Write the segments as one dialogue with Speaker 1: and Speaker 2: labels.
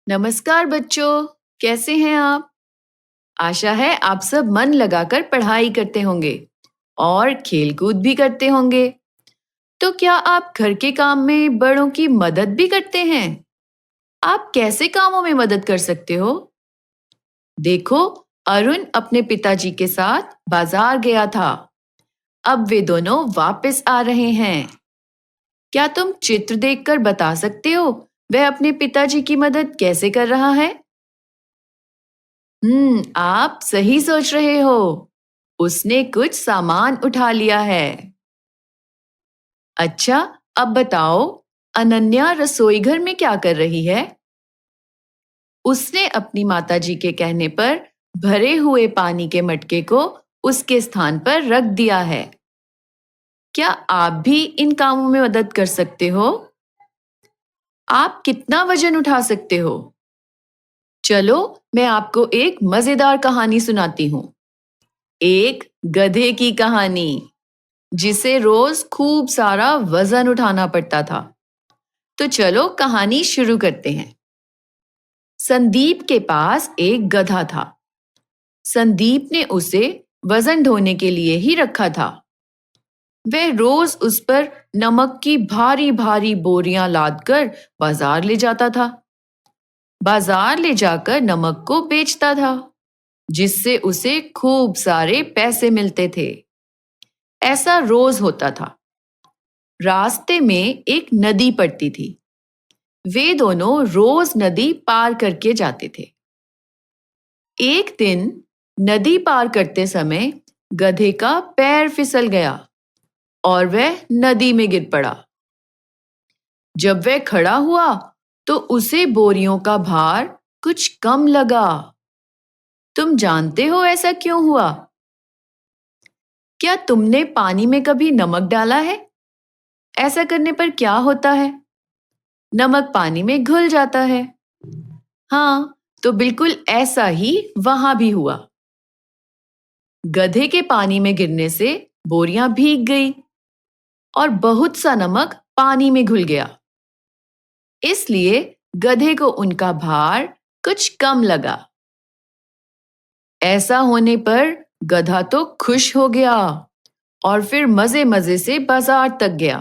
Speaker 1: नमस्कार बच्चों, कैसे हैं आप? आशा है आप सब मन लगाकर पढ़ाई करते होंगे और खेलकूद भी करते होंगे। तो क्या आप घर के काम में बड़ों की मदद भी करते हैं? आप कैसे कामों में मदद कर सकते हो? देखो, अरुण अपने पिताजी के साथ बाजार गया था। अब वे दोनों वापस आ रहे हैं। क्या तुम चित्र देखकर बता सकते हो वह अपने पिताजी की मदद कैसे कर रहा है? आप सही सोच रहे हो। उसने कुछ सामान उठा लिया है। अच्छा, अब बताओ, अनन्या रसोई घर में क्या कर रही है? उसने अपनी माताजी के कहने पर भरे हुए पानी के मटके को उसके स्थान पर रख दिया है। क्या आप भी इन कामों में मदद कर सकते हो? आप कितना वजन उठा सकते हो? चलो, मैं आपको एक मजेदार कहानी सुनाती हूँ। एक गधे की कहानी, जिसे रोज खूब सारा वजन उठाना पड़ता था। तो चलो कहानी शुरू करते हैं। संदीप के पास एक गधा था। संदीप ने उसे वजन ढोने के लिए ही रखा था। वह रोज उस पर नमक की भारी भारी बोरियां लादकर बाजार ले जाता था। बाजार ले जाकर नमक को बेचता था, जिससे उसे खूब सारे पैसे मिलते थे। ऐसा रोज होता था। रास्ते में एक नदी पड़ती थी। वे दोनों रोज नदी पार करके जाते थे। एक दिन नदी पार करते समय गधे का पैर फिसल गया और वह नदी में गिर पड़ा। जब वह खड़ा हुआ तो उसे बोरियों का भार कुछ कम लगा। तुम जानते हो ऐसा क्यों हुआ? क्या तुमने पानी में कभी नमक डाला है? ऐसा करने पर क्या होता है? नमक पानी में घुल जाता है। हाँ, तो बिल्कुल ऐसा ही वहां भी हुआ। गधे के पानी में गिरने से बोरियां भीग गई और बहुत सा नमक पानी में घुल गया। इसलिए गधे को उनका भार कुछ कम लगा। ऐसा होने पर गधा तो खुश हो गया और फिर मजे मजे से बाजार तक गया।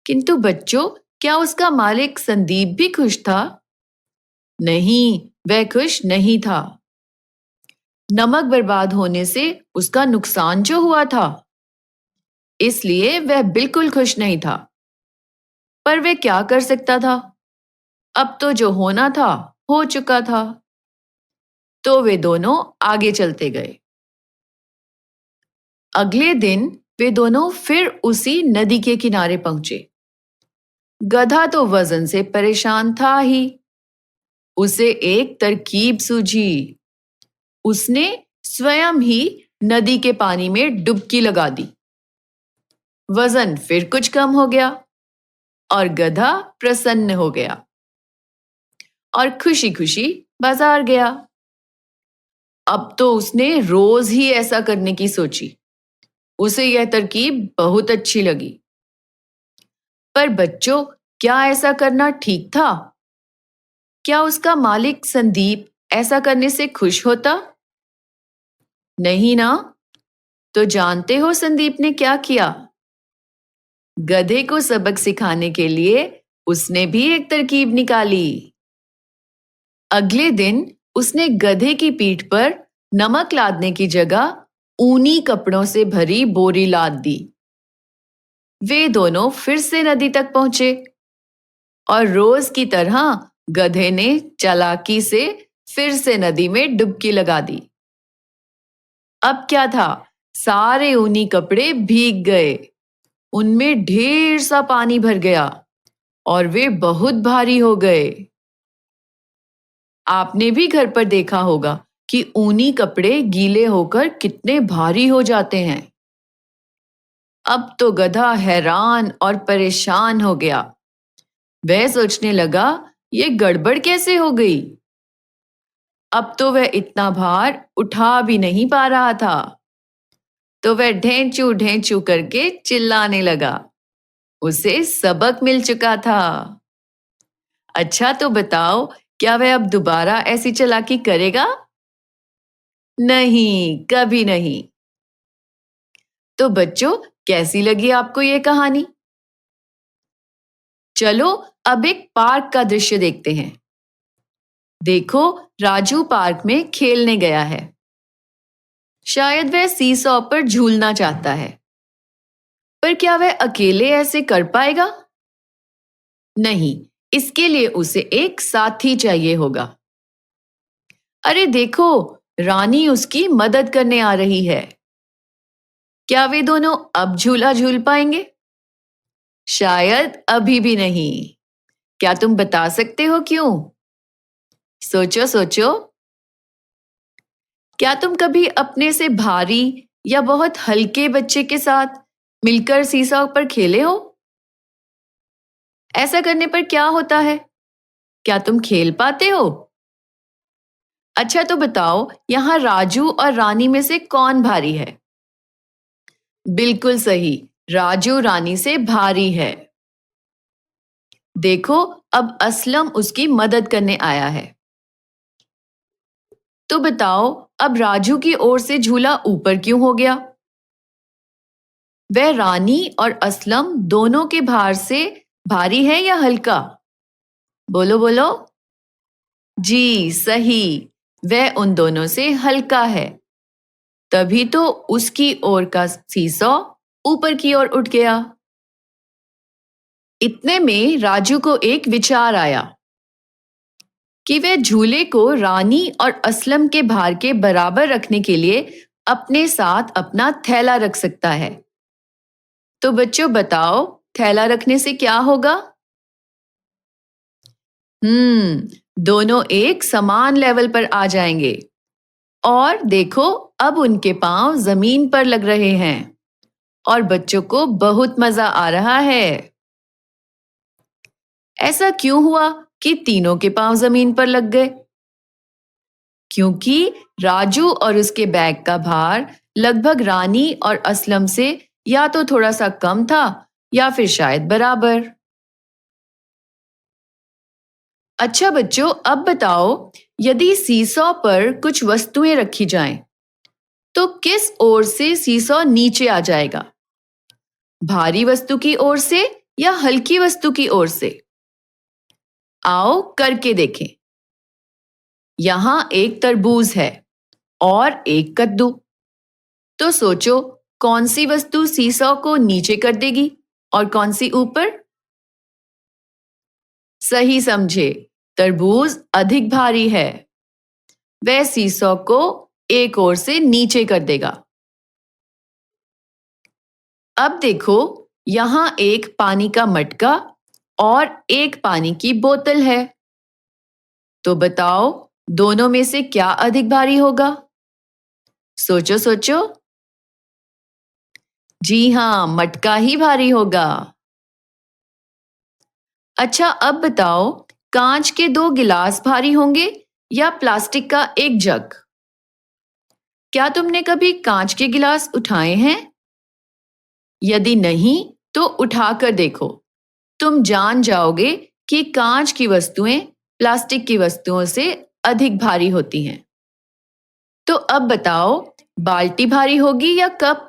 Speaker 1: किंतु बच्चों, क्या उसका मालिक संदीप भी खुश था? नहीं, वह खुश नहीं था। नमक बर्बाद होने से उसका नुकसान जो हुआ था, इसलिए वह बिल्कुल खुश नहीं था। पर वह क्या कर सकता था? अब तो जो होना था हो चुका था। तो वे दोनों आगे चलते गए। अगले दिन वे दोनों फिर उसी नदी के किनारे पहुंचे। गधा तो वजन से परेशान था ही। उसे एक तरकीब सूझी। उसने स्वयं ही नदी के पानी में डुबकी लगा दी। वजन फिर कुछ कम हो गया और गधा प्रसन्न हो गया और खुशी खुशी बाजार गया। अब तो उसने रोज ही ऐसा करने की सोची। उसे यह तरकीब बहुत अच्छी लगी। पर बच्चों, क्या ऐसा करना ठीक था? क्या उसका मालिक संदीप ऐसा करने से खुश होता? नहीं ना। तो जानते हो संदीप ने क्या किया? गधे को सबक सिखाने के लिए उसने भी एक तरकीब निकाली। अगले दिन उसने गधे की पीठ पर नमक लादने की जगह ऊनी कपड़ों से भरी बोरी लाद दी। वे दोनों फिर से नदी तक पहुंचे और रोज की तरह गधे ने चालाकी से फिर से नदी में डुबकी लगा दी। अब क्या था, सारे ऊनी कपड़े भीग गए। उनमें ढेर सा पानी भर गया और वे बहुत भारी हो गए। आपने भी घर पर देखा होगा कि ऊनी कपड़े गीले होकर कितने भारी हो जाते हैं। अब तो गधा हैरान और परेशान हो गया। वह सोचने लगा, ये गड़बड़ कैसे हो गई? अब तो वह इतना भार उठा भी नहीं पा रहा था। तो वह ढेंचू ढेंचू करके चिल्लाने लगा। उसे सबक मिल चुका था। अच्छा, तो बताओ, क्या वह अब दोबारा ऐसी चालाकी करेगा? नहीं, कभी नहीं। तो बच्चों, कैसी लगी आपको ये कहानी? चलो अब एक पार्क का दृश्य देखते हैं। देखो, राजू पार्क में खेलने गया है। शायद वह सीसॉ पर झूलना चाहता है। पर क्या वह अकेले ऐसे कर पाएगा? नहीं, इसके लिए उसे एक साथी चाहिए होगा। अरे देखो, रानी उसकी मदद करने आ रही है। क्या वे दोनों अब झूला झूल पाएंगे? शायद अभी भी नहीं। क्या तुम बता सकते हो क्यों? सोचो सोचो। क्या तुम कभी अपने से भारी या बहुत हल्के बच्चे के साथ मिलकर सीसॉ पर खेले हो? ऐसा करने पर क्या होता है? क्या तुम खेल पाते हो? अच्छा तो बताओ, यहाँ राजू और रानी में से कौन भारी है? बिल्कुल सही, राजू रानी से भारी है। देखो, अब असलम उसकी मदद करने आया है। तो बताओ, अब राजू की ओर से झूला ऊपर क्यों हो गया? वह रानी और असलम दोनों के भार से भारी है या हल्का? बोलो बोलो। जी सही, वह उन दोनों से हल्का है। तभी तो उसकी ओर का सीसॉ ऊपर की ओर उठ गया। इतने में राजू को एक विचार आया कि वह झूले को रानी और असलम के भार के बराबर रखने के लिए अपने साथ अपना थैला रख सकता है। तो बच्चों बताओ, थैला रखने से क्या होगा? दोनों एक समान लेवल पर आ जाएंगे। और देखो, अब उनके पांव जमीन पर लग रहे हैं और बच्चों को बहुत मजा आ रहा है। ऐसा क्यों हुआ कि तीनों के पांव जमीन पर लग गए? क्योंकि राजू और उसके बैग का भार लगभग रानी और असलम से या तो थोड़ा सा कम था या फिर शायद बराबर। अच्छा बच्चों, अब बताओ, यदि सीसॉ पर कुछ वस्तुएं रखी जाएं, तो किस ओर से सीसॉ नीचे आ जाएगा? भारी वस्तु की ओर से या हल्की वस्तु की ओर से? आओ करके देखें। यहां एक तरबूज है और एक कद्दू। तो सोचो, कौन सी वस्तु सीसॉ को नीचे कर देगी और कौन सी ऊपर? सही समझे, तरबूज अधिक भारी है। वह सीसॉ को एक ओर से नीचे कर देगा। अब देखो, यहां एक पानी का मटका और एक पानी की बोतल है। तो बताओ, दोनों में से क्या अधिक भारी होगा? सोचो सोचो। जी हाँ, मटका ही भारी होगा। अच्छा अब बताओ, कांच के दो गिलास भारी होंगे या प्लास्टिक का एक जग? क्या तुमने कभी कांच के गिलास उठाए हैं? यदि नहीं, तो उठाकर देखो। तुम जान जाओगे कि कांच की वस्तुएं प्लास्टिक की वस्तुओं से अधिक भारी होती हैं। तो अब बताओ, बाल्टी भारी होगी या कप?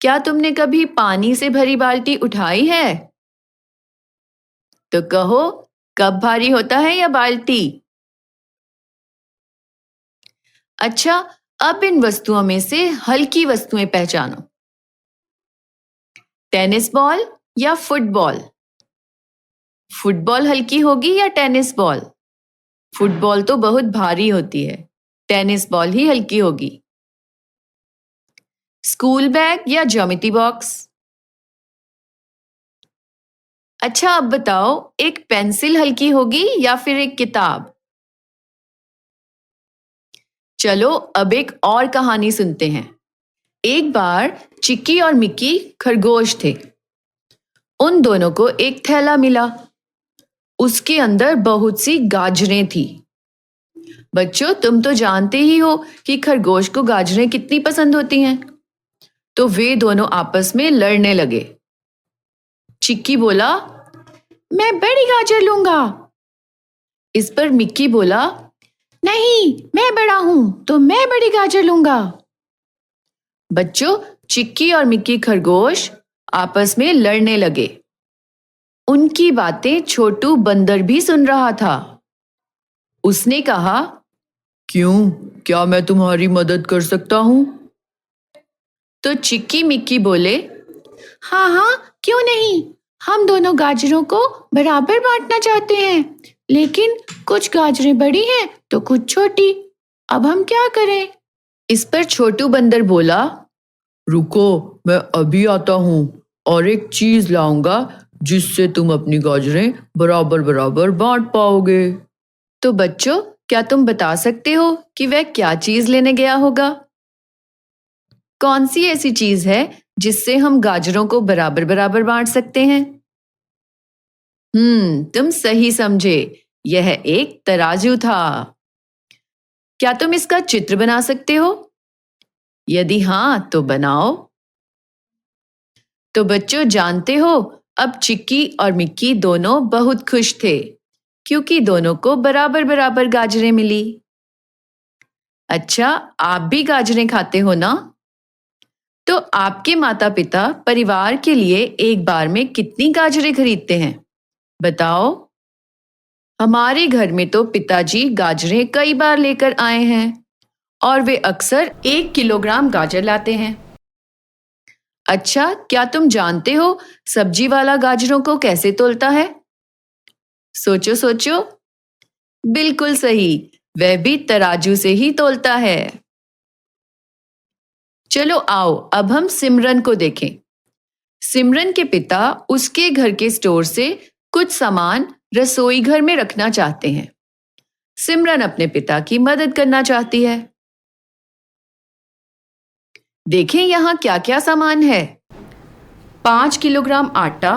Speaker 1: क्या तुमने कभी पानी से भरी बाल्टी उठाई है? तो कहो, कप भारी होता है या बाल्टी? अच्छा, अब इन वस्तुओं में से हल्की वस्तुएं पहचानो। टेनिस बॉल या फुटबॉल? फुटबॉल हल्की होगी या टेनिस बॉल? फुटबॉल तो बहुत भारी होती है, टेनिस बॉल ही हल्की होगी। स्कूल बैग या ज्योमेट्री बॉक्स? अच्छा अब बताओ, एक पेंसिल हल्की होगी या फिर एक किताब? चलो अब एक और कहानी सुनते हैं। एक बार चिक्की और मिक्की खरगोश थे। उन दोनों को एक थैला मिला। उसके अंदर बहुत सी गाजरें थी। बच्चों, तुम तो जानते ही हो कि खरगोश को गाजरें कितनी पसंद होती हैं। तो वे दोनों आपस में लड़ने लगे। चिक्की बोला, मैं बड़ी गाजर लूंगा। इस पर मिक्की बोला, नहीं, मैं बड़ा हूं तो मैं बड़ी गाजर लूंगा। बच्चों, चिक्की और मिक्की खरगोश आपस में लड़ने लगे। उनकी बातें छोटू बंदर भी सुन रहा था। उसने कहा, क्यों, क्या मैं तुम्हारी मदद कर सकता हूं? तो चिक्की मिक्की बोले, हाँ हाँ, क्यों नहीं, हम दोनों गाजरों को बराबर बांटना चाहते हैं, लेकिन कुछ गाजरें बड़ी हैं तो कुछ छोटी। अब हम क्या करें? इस पर छोटू बंदर बोला, रुको, मैं अभी आता हूँ और एक चीज लाऊंगा जिससे तुम अपनी गाजरें बराबर बराबर बांट पाओगे। तो बच्चों, क्या तुम बता सकते हो कि वह क्या चीज लेने गया होगा? कौन सी ऐसी चीज है जिससे हम गाजरों को बराबर बराबर बांट सकते हैं? तुम सही समझे, यह एक तराजू था। क्या तुम इसका चित्र बना सकते हो? यदि हाँ, तो बनाओ। तो बच्चों, जानते हो, अब चिक्की और मिक्की दोनों बहुत खुश थे क्योंकि दोनों को बराबर बराबर गाजरें मिली। अच्छा, आप भी गाजरें खाते हो ना? तो आपके माता पिता परिवार के लिए एक बार में कितनी गाजरें खरीदते हैं? बताओ। हमारे घर में तो पिताजी गाजरें कई बार लेकर आए हैं और वे अक्सर 1 किलोग्राम गाजर लाते हैं। अच्छा, क्या तुम जानते हो सब्जी वाला गाजरों को कैसे तोलता है? सोचो सोचो। बिल्कुल सही, वह भी तराजू से ही तोलता है। चलो आओ, अब हम सिमरन को देखें। सिमरन के पिता उसके घर के स्टोर से कुछ सामान रसोई घर में रखना चाहते हैं। सिमरन अपने पिता की मदद करना चाहती है। देखें यहाँ क्या क्या सामान है। 5 किलोग्राम आटा,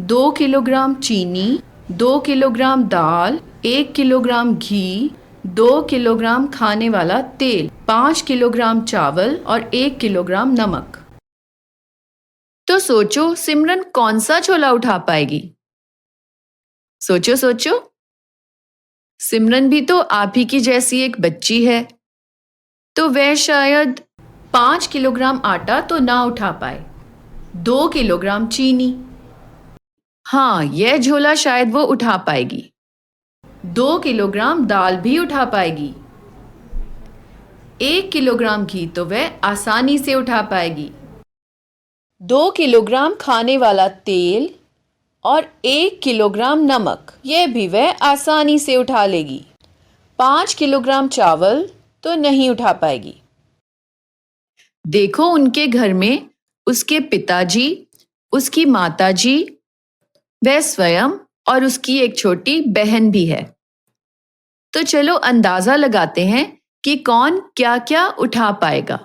Speaker 1: 2 किलोग्राम चीनी, 2 किलोग्राम दाल, 1 किलोग्राम घी, 2 किलोग्राम खाने वाला तेल, 5 किलोग्राम चावल और 1 किलोग्राम नमक। तो सोचो, सिमरन कौन सा झोला उठा पाएगी? सोचो सोचो। सिमरन भी तो आप ही की जैसी एक बच्ची है, तो वह शायद 5 किलोग्राम आटा तो ना उठा पाए, 2 किलोग्राम चीनी। हाँ, यह झोला शायद वो उठा पाएगी। 2 किलोग्राम दाल भी उठा पाएगी। 1 किलोग्राम घी तो वह आसानी से उठा पाएगी। 2 किलोग्राम खाने वाला तेल और 1 किलोग्राम नमक, यह भी वह आसानी से उठा लेगी। 5 किलोग्राम चावल तो नहीं उठा पाएगी। देखो, उनके घर में उसके पिताजी, उसकी माताजी, वह स्वयं और उसकी एक छोटी बहन भी है। तो चलो अंदाजा लगाते हैं कि कौन क्या क्या उठा पाएगा।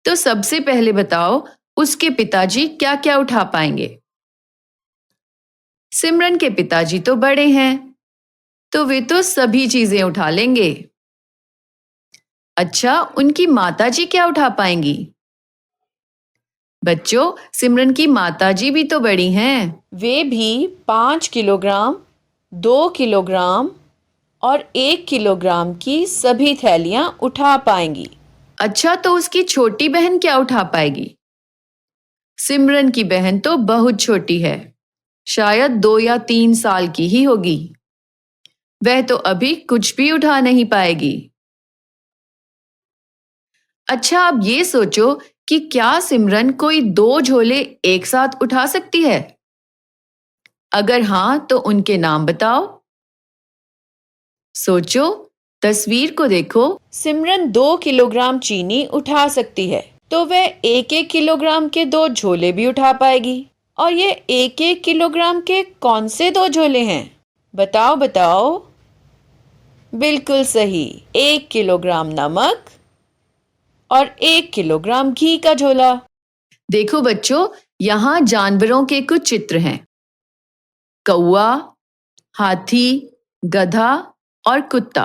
Speaker 1: तो सबसे पहले बताओ, उसके पिताजी क्या क्या उठा पाएंगे? सिमरन के पिताजी तो बड़े हैं, तो वे तो सभी चीजें उठा लेंगे। अच्छा, उनकी माताजी क्या उठा पाएंगी? बच्चों, सिमरन की माताजी भी तो बड़ी हैं। वे भी 5 किलोग्राम, 2 किलोग्राम और 1 किलोग्राम की सभी थैलियां उठा पाएंगी। अच्छा, तो उसकी छोटी बहन क्या उठा पाएगी? सिमरन की बहन तो बहुत छोटी है, शायद 2 या 3 साल की ही होगी। वह तो अभी कुछ भी उठा नहीं पाएगी। अच्छा, अब ये सोचो कि क्या सिमरन कोई 2 झोले एक साथ उठा सकती है? अगर हाँ, तो उनके नाम बताओ। सोचो, तस्वीर को देखो। सिमरन 2 किलोग्राम चीनी उठा सकती है, तो वह 1-1 किलोग्राम के 2 झोले भी उठा पाएगी। और ये 1-1 किलोग्राम के कौन से 2 झोले हैं? बताओ बताओ। बिल्कुल सही, 1 किलोग्राम नमक और 1 किलोग्राम घी का झोला। देखो बच्चों, यहाँ जानवरों के कुछ चित्र हैं। कौआ, हाथी, गधा और कुत्ता।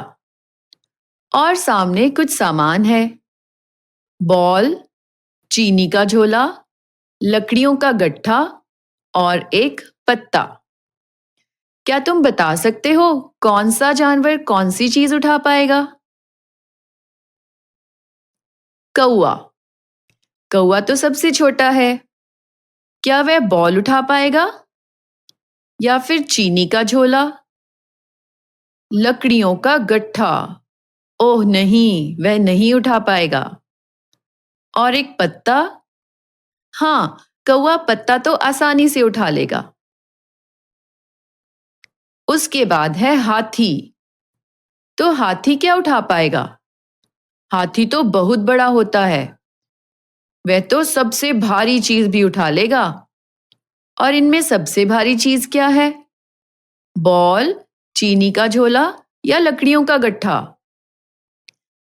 Speaker 1: और सामने कुछ सामान है। बॉल, चीनी का झोला, लकड़ियों का गट्ठा और एक पत्ता। क्या तुम बता सकते हो कौन सा जानवर कौन सी चीज उठा पाएगा? कौआ। कौआ तो सबसे छोटा है। क्या वह बॉल उठा पाएगा या फिर चीनी का झोला? लकड़ियों का गट्ठा। ओह नहीं, वह नहीं उठा पाएगा। और एक पत्ता? हाँ, कौआ पत्ता तो आसानी से उठा लेगा। उसके बाद है हाथी। तो हाथी क्या उठा पाएगा? हाथी तो बहुत बड़ा होता है। वह तो सबसे भारी चीज भी उठा लेगा। और इनमें सबसे भारी चीज क्या है? बॉल, चीनी का झोला या लकड़ियों का गट्ठा?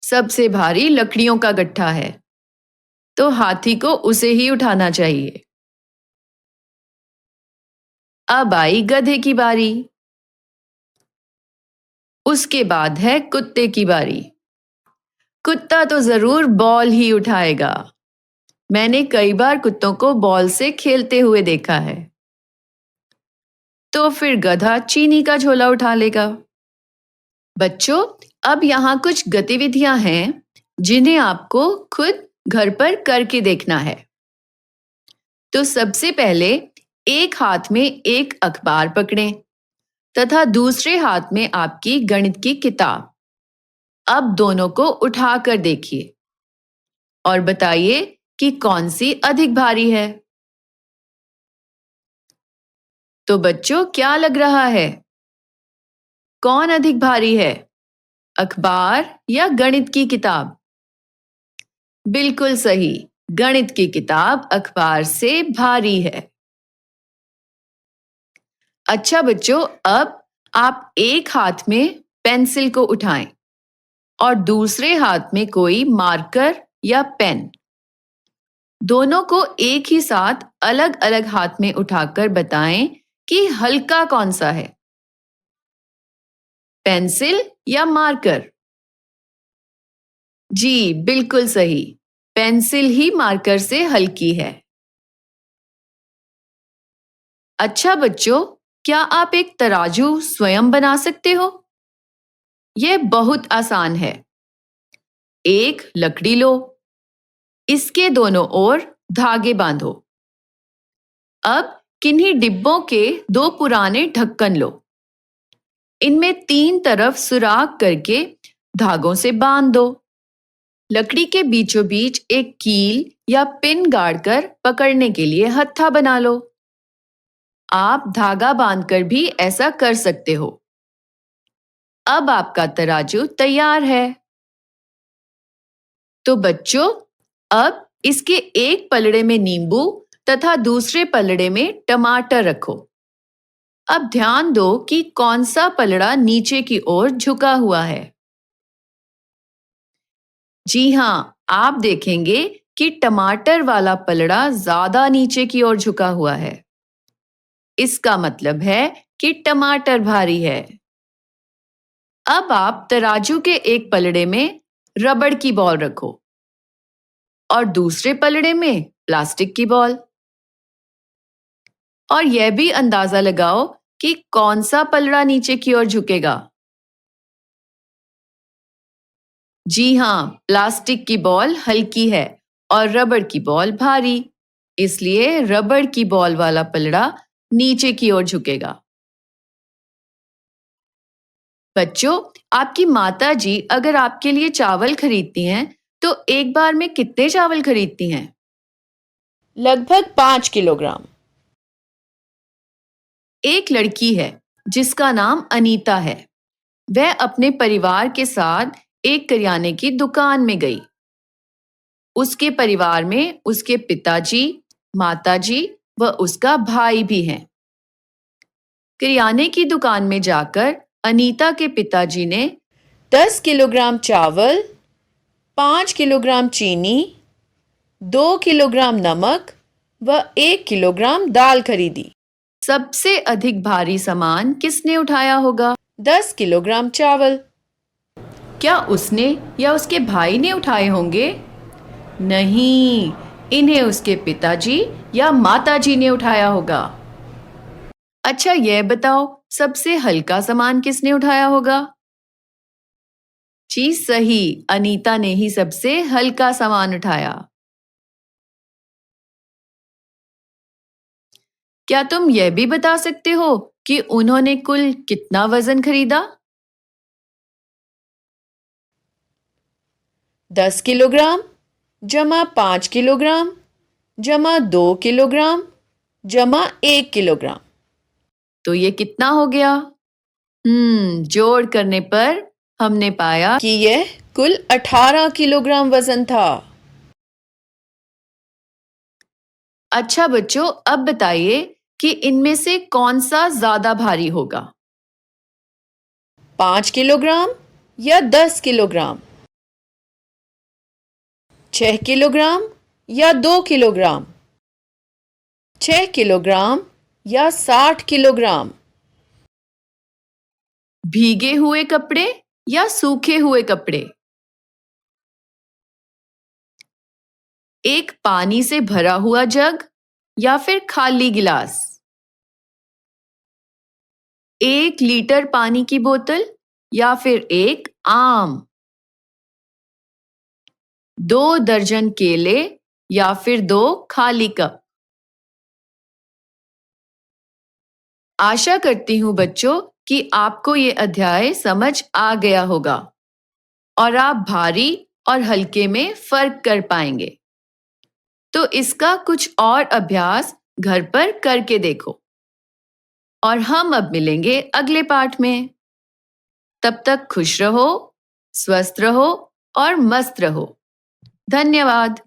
Speaker 1: सबसे भारी लकड़ियों का गट्ठा है। तो हाथी को उसे ही उठाना चाहिए। अब आई गधे की बारी। उसके बाद है कुत्ते की बारी। कुत्ता तो जरूर बॉल ही उठाएगा। मैंने कई बार कुत्तों को बॉल से खेलते हुए देखा है। तो फिर गधा चीनी का झोला उठा लेगा। बच्चों, अब यहाँ कुछ गतिविधियां हैं जिन्हें आपको खुद घर पर करके देखना है। तो सबसे पहले एक हाथ में एक अखबार पकड़ें तथा दूसरे हाथ में आपकी गणित की किताब। अब दोनों को उठाकर देखिए और बताइए कि कौन सी अधिक भारी है। तो बच्चों, क्या लग रहा है? कौन अधिक भारी है, अखबार या गणित की किताब? बिल्कुल सही, गणित की किताब अखबार से भारी है। अच्छा बच्चों, अब आप एक हाथ में पेंसिल को उठाएं और दूसरे हाथ में कोई मार्कर या पेन। दोनों को एक ही साथ अलग अलग हाथ में उठाकर बताएं कि हल्का कौन सा है, पेंसिल या मार्कर? जी, बिल्कुल सही, पेंसिल ही मार्कर से हल्की है। अच्छा बच्चों, क्या आप एक तराजू स्वयं बना सकते हो? यह बहुत आसान है। एक लकड़ी लो, इसके दोनों ओर धागे बांधो। अब किन्हीं डिब्बों के दो पुराने ढक्कन लो। इनमें तीन तरफ सुराख करके धागों से बांध दो। लकड़ी के बीचों बीच एक कील या पिन गाड़कर पकड़ने के लिए हत्था बना लो। आप धागा बांधकर भी ऐसा कर सकते हो। अब आपका तराजू तैयार है। तो बच्चों, अब इसके एक पलड़े में नींबू तथा दूसरे पलड़े में टमाटर रखो। अब ध्यान दो कि कौन सा पलड़ा नीचे की ओर झुका हुआ है। जी हाँ, आप देखेंगे कि टमाटर वाला पलड़ा ज्यादा नीचे की ओर झुका हुआ है। इसका मतलब है कि टमाटर भारी है। अब आप तराजू के एक पलड़े में रबड़ की बॉल रखो और दूसरे पलड़े में प्लास्टिक की बॉल। और यह भी अंदाजा लगाओ कि कौन सा पलड़ा नीचे की ओर झुकेगा। जी हाँ, प्लास्टिक की बॉल हल्की है और रबड़ की बॉल भारी, इसलिए रबड़ की बॉल वाला पलड़ा नीचे की ओर झुकेगा। बच्चों, आपकी माता जी अगर आपके लिए चावल खरीदती हैं, तो एक बार में कितने चावल खरीदती हैं?
Speaker 2: लगभग 5 किलोग्राम।
Speaker 1: एक लड़की है जिसका नाम अनीता है। वह अपने परिवार के साथ एक करियाने की दुकान में गई। उसके परिवार में उसके पिताजी, माताजी व उसका भाई भी हैं। करियाने की दुकान में जाकर अनीता के पिताजी ने
Speaker 2: 10 किलोग्राम चावल, 5 किलोग्राम चीनी, 2 किलोग्राम नमक व 1 किलोग्राम दाल खरीदी।
Speaker 1: सबसे अधिक भारी सामान किसने उठाया होगा?
Speaker 2: 10 किलोग्राम चावल।
Speaker 1: क्या उसने या उसके भाई ने उठाए होंगे? नहीं, इन्हें उसके पिताजी या माताजी ने उठाया होगा। अच्छा, यह बताओ, सबसे हल्का सामान किसने उठाया होगा? जी सही, अनीता ने ही सबसे हल्का सामान उठाया। क्या तुम यह भी बता सकते हो कि उन्होंने कुल कितना वजन खरीदा?
Speaker 2: 10 किलोग्राम जमा 5 किलोग्राम जमा 2 किलोग्राम जमा 1 किलोग्राम।
Speaker 1: तो ये कितना हो गया? जोड़ करने पर हमने पाया
Speaker 2: कि यह कुल 18 किलोग्राम वजन था।
Speaker 1: अच्छा बच्चों, अब बताइए कि इनमें से कौन सा ज्यादा भारी होगा?
Speaker 2: 5 किलोग्राम या 10 किलोग्राम, 6 किलोग्राम या 2 किलोग्राम, 6 किलोग्राम या 60 किलोग्राम।
Speaker 1: भीगे हुए कपड़े या सूखे हुए कपड़े? एक पानी से भरा हुआ जग या फिर खाली गिलास? 1 लीटर पानी की बोतल या फिर एक आम? 2 दर्जन केले या फिर 2 खाली कप? आशा करती हूँ बच्चों कि आपको ये अध्याय समझ आ गया होगा और आप भारी और हल्के में फर्क कर पाएंगे। तो इसका कुछ और अभ्यास घर पर करके देखो और हम अब मिलेंगे अगले पाठ में। तब तक खुश रहो, स्वस्थ रहो और मस्त रहो। धन्यवाद।